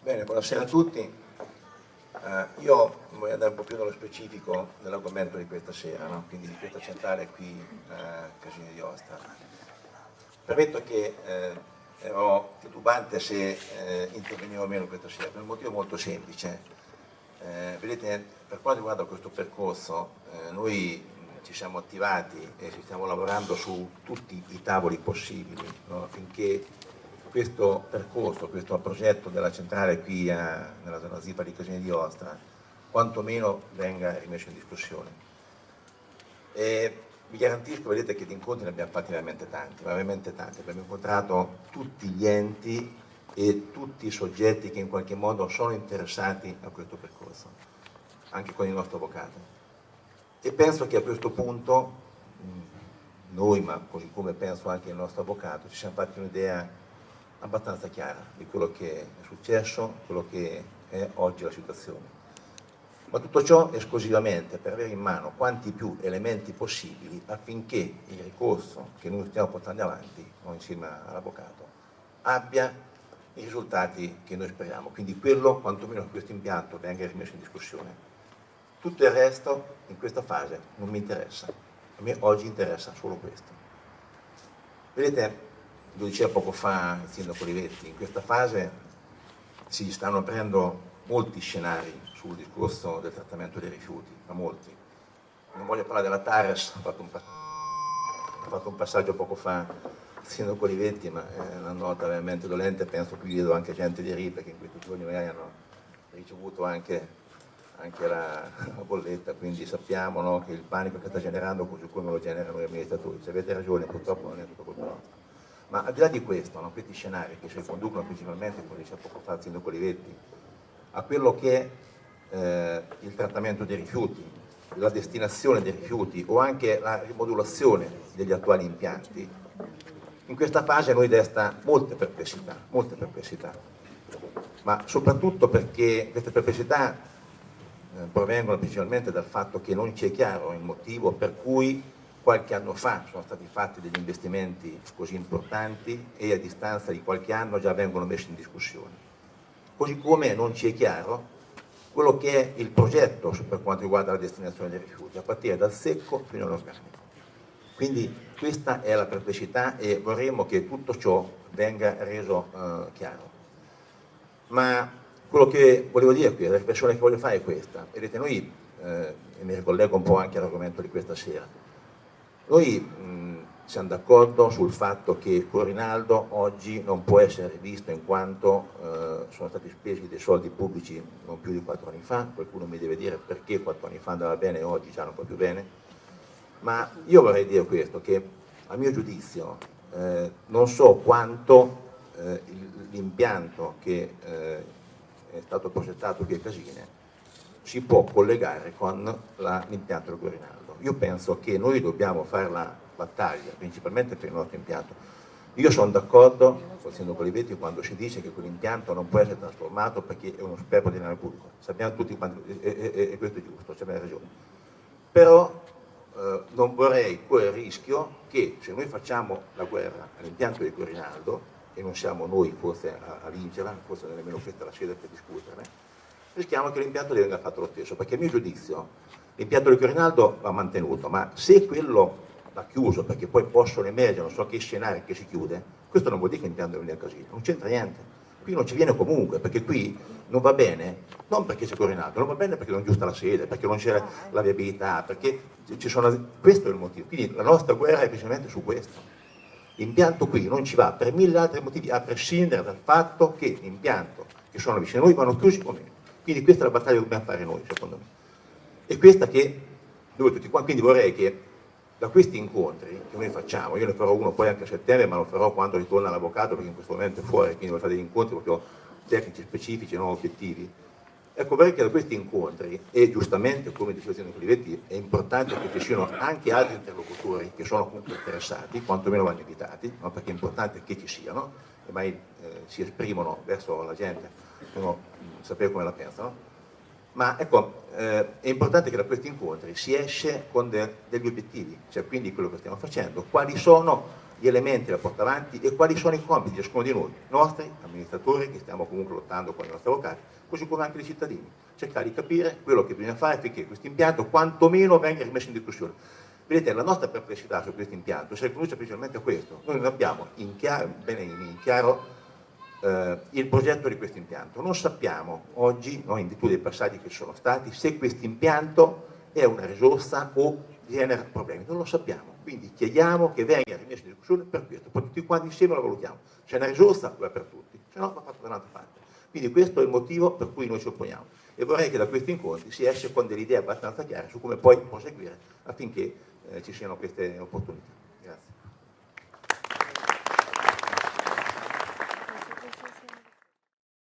Bene, buonasera a tutti. Io voglio andare un po' più nello specifico dell'argomento di questa sera, no? Quindi di questa centrale qui a Casini d'Iosta. Permetto che ero titubante se intervenivo o meno questa sera, per un motivo molto semplice. Vedete, per quanto riguarda questo percorso, noi ci siamo attivati e ci stiamo lavorando su tutti i tavoli possibili, no? Affinché questo percorso, questo progetto della centrale qui nella zona ZIPA di Casini d'Iosta, quantomeno venga rimesso in discussione. E vi garantisco, vedete, che di incontri ne abbiamo fatti veramente tanti, abbiamo incontrato tutti gli enti e tutti i soggetti che in qualche modo sono interessati a questo percorso, anche con il nostro avvocato. E penso che a questo punto noi, ma così come penso anche il nostro avvocato, ci siamo fatti un'idea abbastanza chiara di quello che è successo, quello che è oggi la situazione. Ma tutto ciò esclusivamente per avere in mano quanti più elementi possibili affinché il ricorso che noi stiamo portando avanti, no, insieme all'avvocato, abbia i risultati che noi speriamo. Quindi quello, quantomeno, che questo impianto venga rimesso in discussione. Tutto il resto in questa fase non mi interessa. A me oggi interessa solo questo. Vedete, lo diceva poco fa il sindaco Olivetti, in questa fase si stanno aprendo molti scenari sul discorso del trattamento dei rifiuti, ma molti. Non voglio parlare della TARES, ha fatto un passaggio poco fa il sindaco Olivetti, ma è una nota veramente dolente, penso che vedo anche gente di RIPE che in questi giorni magari hanno ricevuto anche la bolletta, quindi sappiamo, no, che il panico che sta generando, così come lo generano gli amministratori. Se avete ragione, purtroppo non è tutto colpa nostra. Ma al di là di questo, no, questi scenari che si conducono principalmente, come diceva poco fa il sindaco Olivetti, a quello che è il trattamento dei rifiuti, la destinazione dei rifiuti o anche la rimodulazione degli attuali impianti, in questa fase noi desta molte perplessità, ma soprattutto perché queste perplessità provengono principalmente dal fatto che non ci è chiaro il motivo per cui qualche anno fa sono stati fatti degli investimenti così importanti e a distanza di qualche anno già vengono messi in discussione. Così come non ci è chiaro quello che è il progetto per quanto riguarda la destinazione dei rifiuti, a partire dal secco fino all'organico. Quindi questa è la perplessità e vorremmo che tutto ciò venga reso chiaro. Ma quello che volevo dire qui, la riflessione che voglio fare è questa. Vedete, noi, e mi ricollego un po' anche all'argomento di questa sera, noi siamo d'accordo sul fatto che Corinaldo oggi non può essere visto in quanto sono stati spesi dei soldi pubblici non più di 4 anni fa. Qualcuno mi deve dire perché 4 anni fa andava bene e oggi già non può più bene, ma io vorrei dire questo, che a mio giudizio non so quanto l'impianto che è stato progettato qui a Casine si può collegare con l'impianto del Corinaldo. Io penso che noi dobbiamo fare la battaglia principalmente per il nostro impianto. Io sono d'accordo con il sindaco Olivetti quando si dice che quell'impianto non può essere trasformato perché è uno sperpero di denaro pubblico. Sappiamo tutti quanto, e questo è giusto, c'è ragione. Però non vorrei correre il rischio che se noi facciamo la guerra all'impianto di Corinaldo, e non siamo noi forse a vincerla, forse non è nemmeno questa la sede per discuterne, rischiamo che l'impianto venga fatto lo stesso, perché a mio giudizio l'impianto di Corinaldo va mantenuto, ma se quello va chiuso perché poi possono emergere non so che scenari che si chiude, questo non vuol dire che l'impianto deve venire a Casino, non c'entra niente. Qui non ci viene comunque, perché qui non va bene, non perché c'è Corinaldo, non va bene perché non è giusta la sede, perché non c'è la viabilità, perché ci sono... questo è il motivo. Quindi la nostra guerra è precisamente su questo. L'impianto qui non ci va per 1000 altri motivi, a prescindere dal fatto che l'impianto che sono vicino a noi vanno chiusi o meno. Quindi questa è la battaglia che dobbiamo fare noi, secondo me. E questa che, dove tutti qua, quindi vorrei che da questi incontri che noi facciamo, io ne farò uno poi anche a settembre, ma lo farò quando ritorna l'avvocato, perché in questo momento è fuori, quindi voglio fare degli incontri proprio tecnici, specifici, non obiettivi. Ecco, vorrei che da questi incontri, e giustamente, come diceva il sindaco Olivetti, è importante che ci siano anche altri interlocutori che sono comunque interessati, quantomeno vanno invitati, no? Perché è importante che ci siano, e mai si esprimono verso la gente, sapere come la pensano. Ma ecco, è importante che da questi incontri si esce con degli obiettivi, cioè quindi quello che stiamo facendo, quali sono gli elementi da portare avanti e quali sono i compiti di ciascuno di noi, nostri amministratori, che stiamo comunque lottando con i nostri avvocati, così come anche dei cittadini, cercare di capire quello che bisogna fare affinché questo impianto quantomeno venga rimesso in discussione. Vedete, la nostra perplessità su questo impianto si riconduce principalmente a questo. Noi non abbiamo bene in chiaro il progetto di questo impianto. Non sappiamo oggi, no, in virtù dei passaggi che ci sono stati, se questo impianto è una risorsa o genera problemi. Non lo sappiamo. Quindi chiediamo che venga rimesso in discussione per questo. Poi tutti quanti insieme lo valutiamo. C'è una risorsa, va per tutti. Se no, va fatto da un'altra parte. Quindi questo è il motivo per cui noi ci opponiamo. E vorrei che da questi incontri si esce con delle idee abbastanza chiare su come poi proseguire affinché ci siano queste opportunità. Grazie.